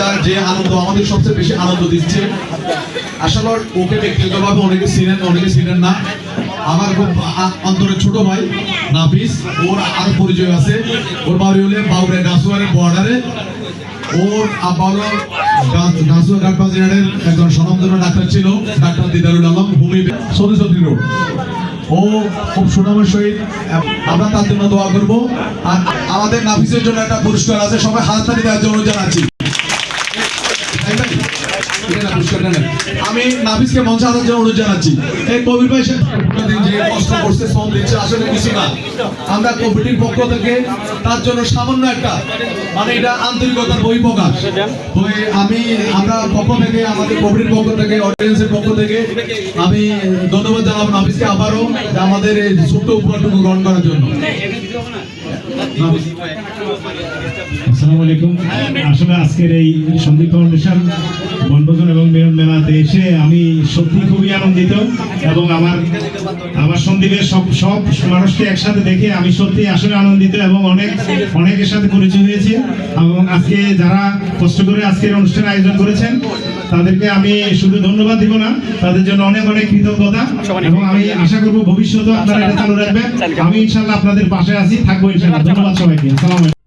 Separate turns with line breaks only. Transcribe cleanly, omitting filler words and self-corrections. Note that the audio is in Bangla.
যাক, যে আনন্দ আমাদের সবচেয়ে বেশি আনন্দ দিচ্ছে, আসলে ওকে ব্যক্তিগতভাবে অনেকে চিনেন না। আমার খুব অন্তরের ছোট ভাই নাফিস, ওর আরো পরিচয় আছে। ওর বাড়ি হলে বাউরে গাছুয়ারের বর্ডারে। ওর আব্বা হলো গাছুয়া গাছবাজারের একজন স্বনামধন্য ডাক্তার ছিল, ডাক্তার দিদারুল আলম, ভূমি সদী রোড। ও খুব সুনামের সহিত, আমরা তার জন্য দোয়া করবো। আর আমাদের নাফিসের জন্য একটা পুরস্কার আছে, সবাই হাততালি দেওয়ার জন্য জানাচ্ছি। আমি নাফিসকে মঞ্চে আসার জন্য অনুরোধ জানাচ্ছি। এই কবির ভাই যে কষ্ট করছে, শ্রম দিচ্ছে, আসলে কিছু না। আমরা কমিটির পক্ষ থেকে তার জন্য সামান্য একটা, মানে এটা আন্তরিকতার বহিঃপ্রকাশ। তো আমরা পক্ষ থেকে, আমাদের কমিটির পক্ষ থেকে, অডিয়েন্সের পক্ষ থেকে আমি ধন্যবাদ জানাবো নাফিসকে আবারও, আমাদের এই ছোট্ট উপহারটুকু গ্রহণ করার জন্য।
আসসালামু আলাইকুম। আসলে আজকের এই সন্দীপ ফাউন্ডেশন বনভোজন এবং মিলন মেলাতে এসে আমি সত্যি খুবই আনন্দিত, এবং আমার সন্দীপের সব মানুষকে একসাথে দেখে আমি সত্যি আসলে আনন্দিত, এবং অনেকের সাথে পরিচয় হয়েছে। এবং আজকে যারা কষ্ট করে আজকের অনুষ্ঠান আয়োজন করেছেন তাদেরকে আমি শুধু ধন্যবাদ দিব না, তাদের জন্য অনেক কৃতজ্ঞতা, এবং আমি আশা করবো ভবিষ্যতে আপনারা এটা চালু রাখবেন। আমি ইনশাল্লাহ আপনাদের পাশে আছি, থাকবো ইনশাল্লাহ। ধন্যবাদ সবাইকে। আসসালামু আলাইকুম।